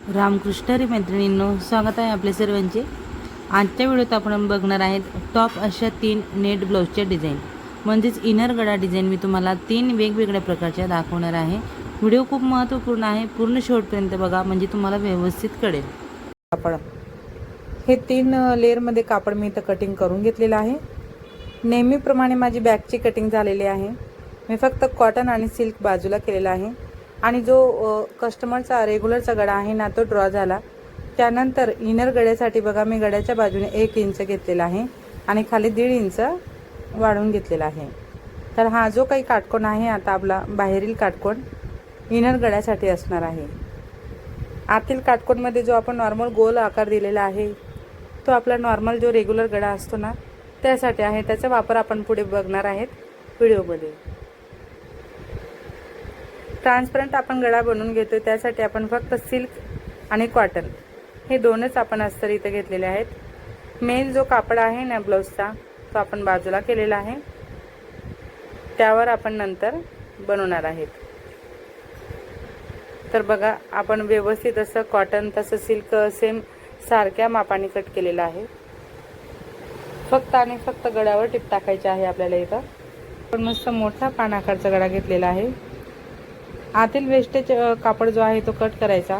रामकृष्ण हरी मैत्रिणींनो, स्वागत आहे आपले सर्वांचे। आजच्या व्हिडिओत आपण बघणार आहेत टॉप अशा 3 नेट ब्लाउजच्या डिझाईन, म्हणजेच इनर गळा डिझाईन मी तुम्हाला 3 वेगवेगळ्या प्रकारच्या दाखवणार आहे। व्हिडिओ खूप महत्त्वपूर्ण आहे, पूर्ण शेवटपर्यंत बघा म्हणजे तुम्हाला व्यवस्थित कळेल। कापड हे 3 लेअरमध्ये कापड मी इथं कटिंग करून घेतलेलं आहे। नेहमीप्रमाणे माझी बॅकची कटिंग झालेली आहे। मी फक्त कॉटन आणि सिल्क बाजूला केलेला आहे आणि जो कस्टमरचा रेग्युलरचा गळा आहे ना तो ड्रॉ झाला। त्यानंतर इनर गळ्यासाठी बघा मी गळ्याच्या बाजूने 1 इंच घेतलेला आहे आणि खाली 1.5 इंच वाढवून घेतलेला आहे। तर हा जो काही काटकोन आहे आता आपला बाहेरील काटकोन इनर गळ्यासाठी असणार आहे। आतील काटकोनमध्ये जो आपण नॉर्मल गोल आकार दिलेला आहे तो आपला नॉर्मल जो रेग्युलर गळा असतो ना त्यासाठी आहे। त्याचा वापर आपण पुढे बघणार आहेत व्हिडिओमध्ये। ट्रान्सपरंट आपण गळा बनवून घेतो, त्यासाठी आपण फक्त सिल्क आणि कॉटन हे दोनच आपण अस्तर इथे घेतलेले आहेत। मेन जो कापड आहे ना ब्लाउजचा तो आपण बाजूला केलेला आहे, त्यावर आपण नंतर बनवणार आहेत। तर बघा आपण व्यवस्थित असं कॉटन तसं सिल्क सेम सारख्या मापाने कट केलेला आहे। फक्त आणि फक्त गळ्यावर टिप टाकायची आहे आपल्याला। इथं पण मस्त मोठा पान आकारचा गळा घेतलेला आहे। आतील वेस्टेज कापड जो आहे तो कट करायचा।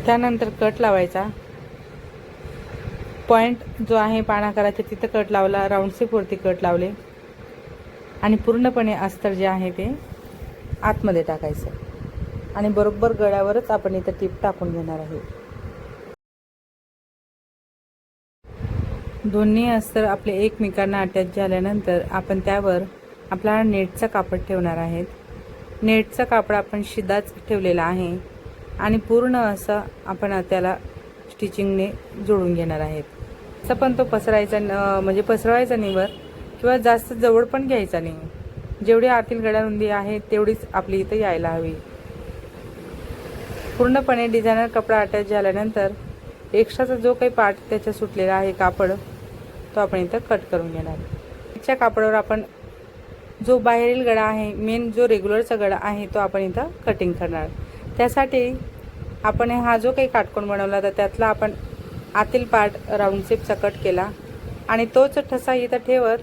त्यानंतर कट लावायचा। पॉइंट जो आहे पान आकाराचा तिथं कट लावला, राऊंड शेप वरती कट लावले आणि पूर्णपणे अस्तर जे आहे ते आतमध्ये टाकायचं आणि बरोबर गळ्यावरच आपण इथं टिप टाकून घेणार आहे। दोन्ही अस्तर आपले एकमेकांना अटॅच झाल्यानंतर आपण त्यावर आपला नेटचा कापड ठेवणार आहेत। नेटचा कापड आपण शिदाच ठेवलेला आहे आणि पूर्ण असं आपण त्याला स्टिचिंगने जोडून घेणार आहेत। असं पण तो पसरायचा म्हणजे पसरवायचा नाही वर किंवा जास्त जवळ पण घ्यायचा नाही। जेवढी आतील गळा रुंदी आहे तेवढीच आपली इथं यायला हवी। पूर्णपणे डिझायनर कपडा अटॅच झाल्यानंतर एक्स्ट्राचा जो काही पार्ट त्याच्या सुटलेला आहे कापड तो आपण इथं कट करून घेणार। त्याच्या कापडावर आपण जो बाहेरील गळा आहे मेन जो रेग्युलरचा गळा आहे तो आपण इथं कटिंग करणार। त्यासाठी आपण हा जो काही काटकोन बनवला होता त्यातला आपण आतील पार्ट राऊंड शेपचा कट केला आणि तोच ठसा इथं ठेवत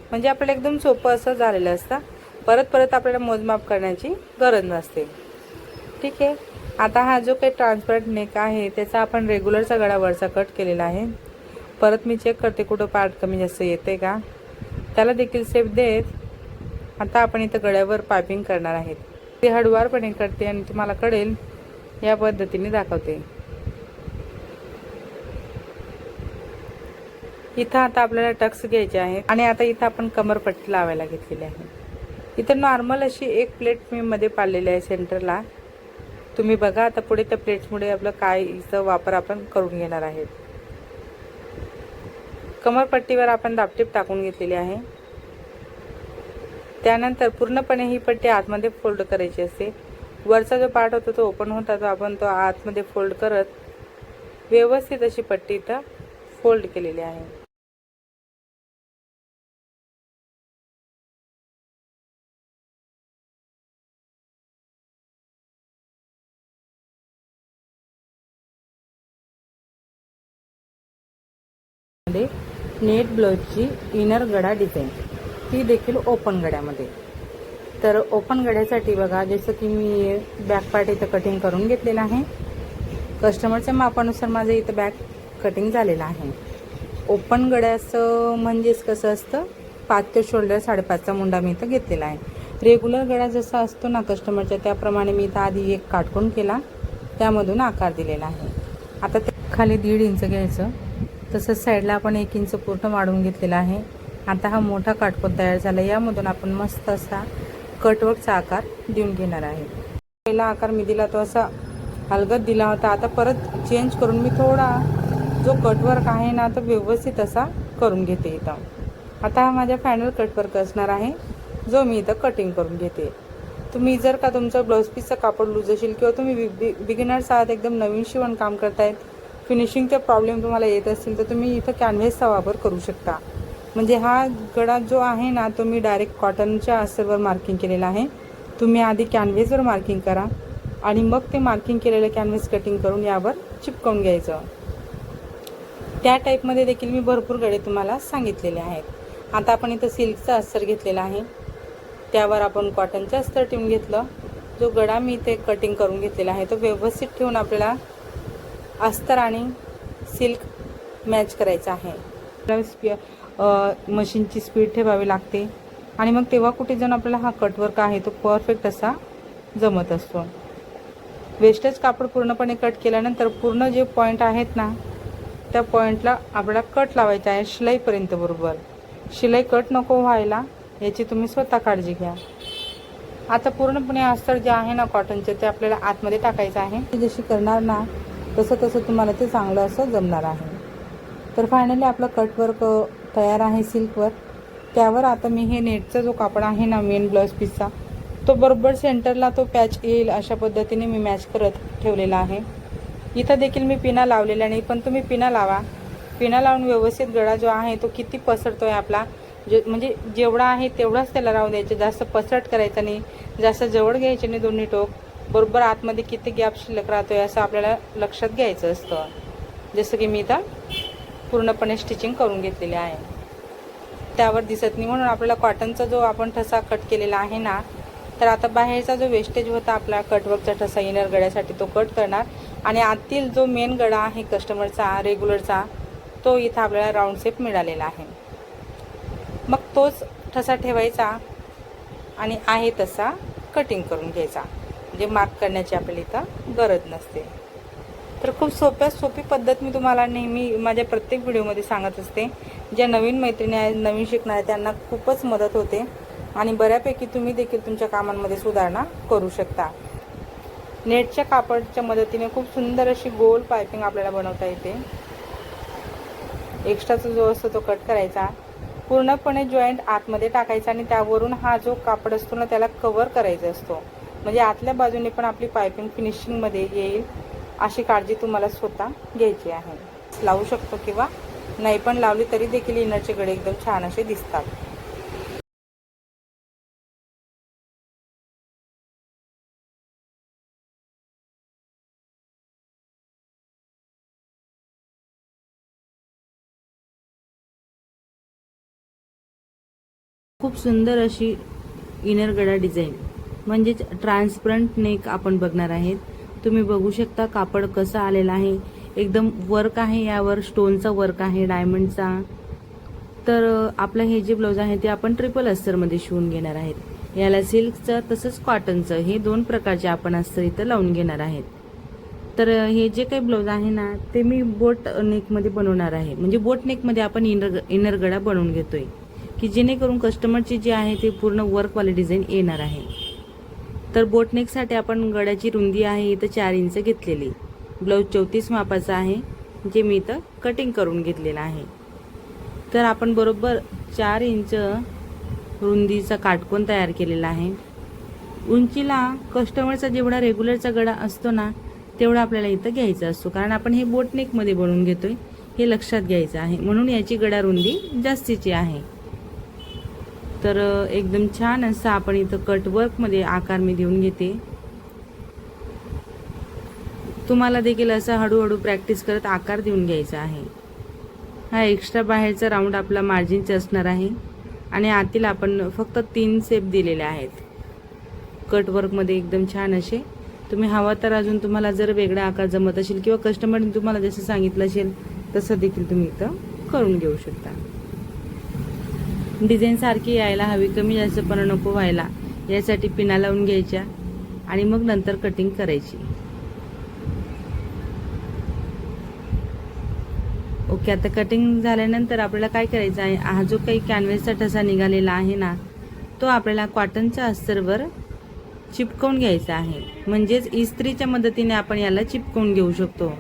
म्हणजे आपल्याला एकदम सोपं असं झालेलं असतं। परत परत आपल्याला मोजमाप करण्याची गरज नसते। ठीक आहे, आता हा जो काही ट्रान्सपरंट नेक आहे त्याचा आपण रेग्युलरचा गळा वरचा कट केलेला आहे। परत मी चेक करते कुठं पार्ट कमी जास्त येते का, त्याला देखील शेप देत आता आपण इथं गळ्यावर पायपिंग करणार आहेत। ते हळूवारपणे करते आणि तुम्हाला कळेल या पद्धतीने दाखवते। इथं आता आपल्याला टक्स घ्यायचे आहेत आणि आता इथं आपण कमरपट्टी लावायला घेतलेली आहे। इथं नॉर्मल अशी एक प्लेट मी मध्ये पाडलेली आहे सेंटरला। तुम्ही बघा आता पुढे त्या प्लेट्समुळे आपलं काय इथं वापर आपण करून घेणार आहेत। कमरपट्टीवर आपण दाबटीप टाकून घेतलेली आहे। त्यानंतर पूर्णपणे ही पट्टी आतमध्ये फोल्ड करायची असते। वरचा जो पार्ट होता तो ओपन होता तो आपण तो आतमध्ये फोल्ड करत व्यवस्थित अशी पट्टी इथं फोल्ड केलेली आहे। नेट ब्लाउजची इनर गळा डिझाईन ती देखील ओपन गळ्यामध्ये। तर ओपन गळ्यासाठी बघा जसं की मी बॅक पार्ट इथं कटिंग करून घेतलेला आहे। कस्टमरच्या मापानुसार माझं इथं बॅक कटिंग झालेलं आहे। ओपन गळ्याचं म्हणजेच कसं असतं 5 ते शोल्डर 5.5चा मुंडा मी इथं घेतलेला आहे। रेग्युलर गळा जसा असतो ना कस्टमरच्या त्याप्रमाणे मी इथं आधी एक काटकोन केला, त्यामधून आकार दिलेला आहे। आता ते खाली 1.5 इंच घ्यायचं, तसंच साईडला आपण 1 इंच पूर्ण वाढवून घेतलेला आहे। आता हा मोठा काटकोन तयार झाला, यामधून आपण मस्त असा कटवर्कचा आकार देऊन घेणार आहे। पहिला आकार मी दिला तो असा हलगत दिला होता, आता परत चेंज करून मी थोडा जो कटवर्क आहे ना तो व्यवस्थित असा करून घेते इथं। आता हा माझा फायनल कटवर्क असणार आहे जो मी इथं कटिंग करून घेते। तुम्ही जर का तुमचं ब्लाऊज पीसचं कापड लूज असेल किंवा तुम्ही बिगिनर्स आहात, एकदम नवीन शिवण काम करतायत, फिनिशिंगचे प्रॉब्लेम तुम्हाला येत असतील तर तुम्ही इथं कॅनव्हेसचा वापर करू शकता। म्हणजे हा गळा जो आहे ना तो मी डायरेक्ट कॉटनच्या अस्तरवर मार्किंग केलेला आहे। तुम्ही आधी कॅनव्हेसवर मार्किंग करा आणि मग ते मार्किंग केलेलं कॅनव्हेस कटिंग करून यावर चिपकवून घ्यायचं. त्या टाईपमध्ये देखील मी भरपूर गळे तुम्हाला सांगितलेले आहेत. आता आपण इथं सिल्कचा अस्तर घेतलेला आहे, त्यावर आपण कॉटनचं अस्तर ठेवून घेतलं. जो गळा मी इथे कटिंग करून घेतलेला आहे तो व्यवस्थित ठेवून आपल्याला अस्तर आणि सिल्क मॅच करायचं आहे. मशीनची स्पीड ठेवावी लागते आणि मग तेव्हा कुठे जाऊन आपल्याला हा कटवर्क आहे तो परफेक्ट असा जमत असतो. वेस्टेज कापड पूर्णपणे कट केल्यानंतर पूर्ण जे पॉईंट आहेत ना त्या पॉईंटला आपल्याला कट लावायचा आहे शिलाईपर्यंत. बरोबर शिलाई कट नको व्हायला याची तुम्ही स्वतः काळजी घ्या. आता पूर्णपणे अस्तर जे आहे ना कॉटनचे ते आपल्याला आतमध्ये टाकायचं आहे. जशी करणार ना तसं तसं तुम्हाला ते चांगलं असं जमणार आहे. तर फायनली आपलं कटवर्क तयार आहे सिल्कवर. त्यावर आता मी हे नेटचा जो कापड आहे ना मेन ब्लाउज पीसचा तो बरोबर सेंटरला तो पॅच येईल अशा पद्धतीने मी मॅच करत ठेवलेला आहे. इथं देखील मी पिना लावलेला नाही, पण तुम्ही पिना लावा. पिना लावून व्यवस्थित गळा जो आहे तो किती पसरतोय आपला म्हणजे जेवढा आहे तेवढाच त्याला राहू द्यायचं. जास्त पसरट करायचा नाही, जास्त जवळ घ्यायचे नाही दोन्ही टोक. बरोबर आतमध्ये किती गॅप शिल्लक राहतोय असं आपल्याला लक्षात घ्यायचं असतं. जसं की मी इथं पूर्णपणे स्टिचिंग करून घेतलेली आहे. त्यावर दिसत नाही म्हणून आपल्याला कॉटनचा जो आपण ठसा कट केलेला आहे ना तर आता बाहेरचा जो वेस्टेज होता आपला कटवर्कचा ठसा इनर गळ्यासाठी तो कट करणार आणि आतील जो मेन गळा आहे कस्टमरचा रेग्युलरचा तो इथं आपल्याला राऊंड शेप मिळालेला आहे. मग तोच ठसा ठेवायचा आणि आहे तसा कटिंग करून घ्यायचा. म्हणजे मार्क करण्याची आपल्याला इथं गरज नसते. तर खूप सोपी पद्धत मी तुम्हाला नेहमी माझ्या प्रत्येक व्हिडिओमध्ये सांगत असते. ज्या नवीन मैत्रिणी आहेत नवीन शिकणाऱ्या त्यांना खूपच मदत होते आणि बऱ्यापैकी तुम्ही देखील तुमच्या कामांमध्ये सुधारणा करू शकता. नेटच्या कापडच्या मदतीने खूप सुंदर अशी गोल पायपिंग आपल्याला बनवता येते. एक्स्ट्राचा जो असतो तो कट करायचा, पूर्णपणे जॉईंट आतमध्ये टाकायचा आणि त्यावरून हा जो कापड असतो ना त्याला कव्हर करायचा असतो. म्हणजे आतल्या बाजूने पण आपली पायपिंग फिनिशिंगमध्ये येईल अशी काळजी तुम्हाला स्वतः घ्यायची आहे. लावू शकतो किंवा नाही पण लावली तरी देखील इनरचे गळे एकदम छान असे दिसतात. खूप सुंदर अशी इनर गळा डिझाईन म्हणजेच ट्रान्सपरंट नेक आपण बघणार आहेत. तुम्ही बघू शकता कापड कसं आलेलं आहे. एकदम वर्क आहे, यावर स्टोनचा वर्क आहे डायमंडचा. तर आपलं हे जे ब्लाऊज आहे ते आपण ट्रिपल अस्तरमध्ये शिवून घेणार आहेत. याला सिल्कचं तसंच कॉटनचं हे दोन प्रकारचे आपण अस्तर इथं लावून घेणार आहेत. तर हे जे काही ब्लाऊज आहे ना ते मी बोट नेकमध्ये बनवणार आहे. म्हणजे बोट नेकमध्ये आपण इनर गळा बनवून घेतोय की जेणेकरून कस्टमरची जी आहे ते पूर्ण वर्कवाली डिझाईन येणार आहे. तर बोटनेकसाठी आपण गळ्याची रुंदी आहे इथं 4 इंच घेतलेली. ब्लाऊज 34 मापाचा आहे जे मी इथं कटिंग करून घेतलेलं आहे. तर आपण बरोबर 4 इंच रुंदीचा काटकोन तयार केलेला आहे. उंचीला कस्टमरचा जेवढा रेग्युलरचा गळा असतो ना तेवढा आपल्याला इथं घ्यायचा असतो, कारण आपण हे बोटनेकमध्ये बनवून घेतोय हे लक्षात घ्यायचं आहे. म्हणून याची गळा रुंदी जास्तीची आहे. तर एकदम छान असं आपण इथं कटवर्कमध्ये आकार मी देऊन घेते. तुम्हाला देखील असं हळूहळू प्रॅक्टिस करत आकार देऊन घ्यायचा आहे. हा एक्स्ट्रा बाहेरचा राऊंड आपला मार्जिनचा असणार आहे आणि आतील आपण फक्त 3 शेप दिलेले आहेत. कटवर्कमध्ये एकदम छान असे तुम्ही हवा तर अजून तुम्हाला जर वेगळा आकार जमत असेल किंवा कस्टमरने तुम्हाला जसं सांगितलं असेल तसं देखील तुम्ही इथं करून घेऊ शकता. डिझाईन सारखी यायला हवी, कमी जास्तपणा नको व्हायला यासाठी पिना लावून घ्यायच्या आणि मग नंतर कटिंग करायची. ओके, आता कटिंग झाल्यानंतर आपल्याला काय करायचं आहे, हा जो काही कॅनव्हसचा ठसा निघालेला आहे ना तो आपल्याला कॉटनच्या अस्तरवर चिपकवून घ्यायचा आहे. म्हणजेच इस्त्रीच्या मदतीने आपण याला चिपकवून घेऊ शकतो.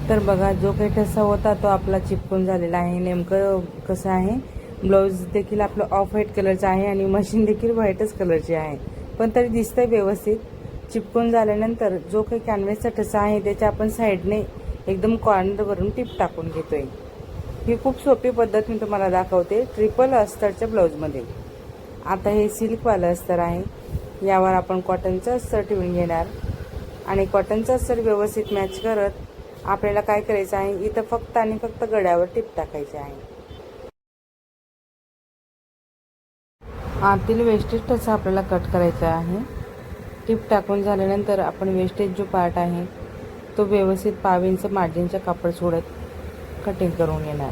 तर बघा जो काही ठसा होता तो आपला चिपकून झालेला आहे. नेमकं कसं आहे, ब्लाऊज देखील आपलं ऑफ व्हाईट कलरचं आहे आणि मशीन देखील व्हाईटच कलरची आहे, पण तरी दिसतंय व्यवस्थित. चिपकून झाल्यानंतर जो काही कॅनव्हसचा ठसा आहे त्याच्या आपण साईडने एकदम कॉर्नरवरून टिप टाकून घेतोय. ही खूप सोपी पद्धत मी तुम्हाला दाखवते ट्रिपल अस्तरच्या ब्लाऊजमध्ये. आता हे सिल्कवालं अस्तर आहे, यावर आपण कॉटनचं अस्तर ठेवून घेणार आणि कॉटनचं अस्तर व्यवस्थित मॅच करत आपल्याला काय करायचं आहे, इथं फक्त आणि फक्त गळ्यावर टिप टाकायची आहे. आतील वेस्टेज टच आपल्याला कट करायचा आहे. टिप टाकून झाल्यानंतर आपण वेस्टेज जो पार्ट आहे तो व्यवस्थित 5 इंच मार्जिनचं कापड सोडत कटिंग करून घेणार.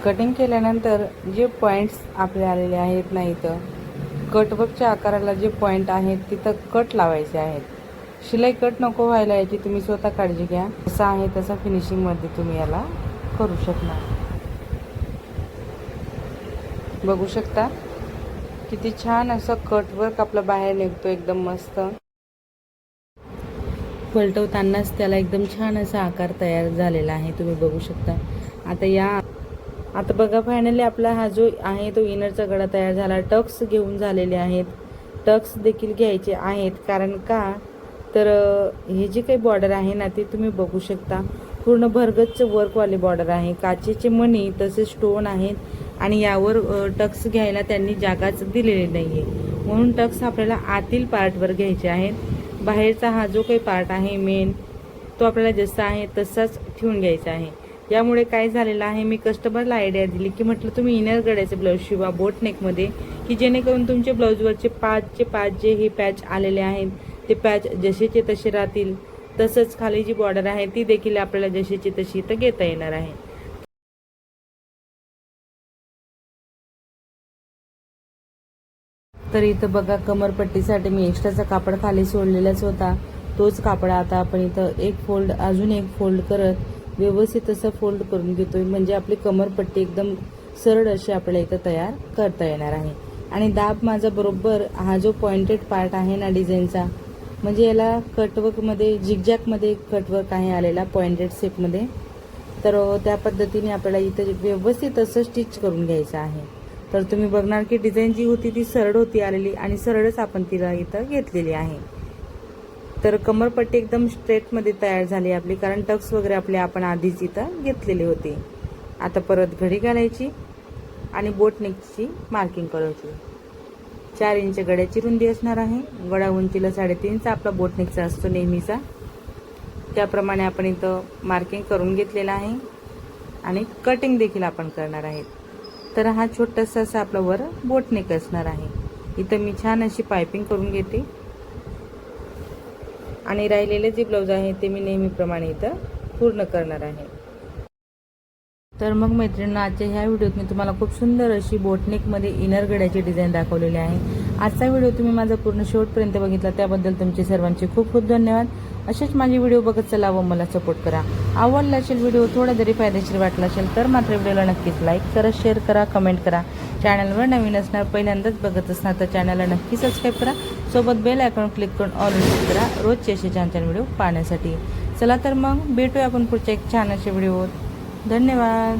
कटिंग केल्यानंतर जे पॉईंट्स आपले आलेले आहेत ना, इथं कटवर्कच्या आकाराला जे पॉईंट आहेत तिथं कट लावायचे आहेत. शिलाई कट नको व्हायला याची तुम्ही स्वतः काळजी घ्या. जसा आहे तसा फिनिशिंगमध्ये तुम्ही याला करू शकणार. बघू शकता किती छान असं कटवर्क आपलं बाहेर निघतो, एकदम मस्त. पलटवतानाच त्याला एकदम छान असा आकार तयार झालेला आहे, तुम्ही बघू शकता. आता बघा फायनली आपला हा जो आहे तो इनरचा गळा तयार झाला. टक्स घेऊन झालेले आहेत, टक्स देखील घ्यायचे आहेत. कारण का तर हे जे काही बॉर्डर आहे ना ते तुम्ही बघू शकता, पूर्ण भरगच्च वर्कवाले बॉर्डर आहे. काचेचे मणी तसे स्टोन आहेत आणि यावर टक्स घ्यायला त्यांनी जागाच दिलेली नाही आहे, म्हणून टक्स आपल्याला आतील पार्टवर घ्यायचे आहेत. बाहेरचा हा जो काही पार्ट आहे मेन, तो आपल्याला जसा आहे तसाच ठेवून घ्यायचा आहे. यामुळे काय झालेलं आहे, मी कस्टमरला आयडिया दिली की म्हटलं तुम्ही इनर गळ्याचे ब्लाऊज शिवा बोट नेकमध्ये, की जेणेकरून तुमचे ब्लाऊजवरचे 5 जे हे पॅच आलेले आहेत ते पॅच जसेचे तसे राहतील. तसंच खाली जी बॉर्डर आहे ती देखील आपल्याला जशीची तशी इथं घेता येणार आहे. तर इथं बघा कमरपट्टीसाठी मी एक्स्ट्राचा कापड खाली सोडलेलाच होता, तोच कापड आता आपण इथं अजून एक फोल्ड करत व्यवस्थित असं फोल्ड करून घेतोय, म्हणजे आपली कमरपट्टी एकदम सरळ अशी आपल्याला इथं तयार करता येणार आहे. आणि दाब माझा बरोबर हा जो पॉइंटेड पार्ट आहे ना डिझाईनचा, म्हणजे याला कटवर्कमध्ये झिगझॅगमध्ये कटवर्क आहे आलेला पॉइंटेड शेपमध्ये, तर त्या पद्धतीने आपल्याला इथं व्यवस्थित असं स्टिच करून घ्यायचं आहे. तर तुम्ही बघणार की डिझाईन जी होती ती सरळ होती आलेली आणि सरळच आपण तिला इथं घेतलेली आहे. तर कमरपट्टी एकदम स्ट्रेटमध्ये तयार झाली आपली, कारण टक्स वगैरे आपले आपण आधीच इथं घेतलेले होते. आता परत घडी घालायची आणि बोटनेकची मार्किंग करायची. 4 इंच गळ्याची रुंदी असणार आहे. गळा उंचीला 3.5चा आपला बोटनेकचा असतो नेहमीचा, त्याप्रमाणे आपण इथं मार्किंग करून घेतलेलं आहे आणि कटिंग देखील आपण करणार आहेत. तर हा छोटासा असा आपला वर बोटनेक असणार आहे. इथं मी छान अशी पायपिंग करून घेते आणि राहिलेले जे ब्लाऊज आहे ते मी नेहमीप्रमाणे इथं पूर्ण करणार आहे. तर मग मैत्रिणींना आजच्या ह्या व्हिडिओत मी तुम्हाला खूप सुंदर अशी बोटनेकमध्ये इनर गळ्याची डिझाईन दाखवलेली आहे. आजचा व्हिडिओ तुम्ही माझा पूर्ण शेवटपर्यंत बघितला त्याबद्दल तुमचे सर्वांचे खूप खूप धन्यवाद. असेच माझे व्हिडिओ बघत चला व मला सपोर्ट करा. आवडला असेल व्हिडिओ, थोडा जरी फायदेशीर वाटला असेल तर मात्र व्हिडिओला नक्कीच लाईक करा, शेअर करा, कमेंट करा. चॅनलवर नवीन असणार, पहिल्यांदाच बघत असणार तर चॅनलला नक्की सबस्क्राईब करा. सोबत बेल आयकॉन क्लिक करून ऑल क्लिक करा रोजचे असे छान छान व्हिडिओ पाहण्यासाठी. चला तर मग भेटूया आपण पुढच्या एक छान असे व्हिडिओ. धन्यवाद.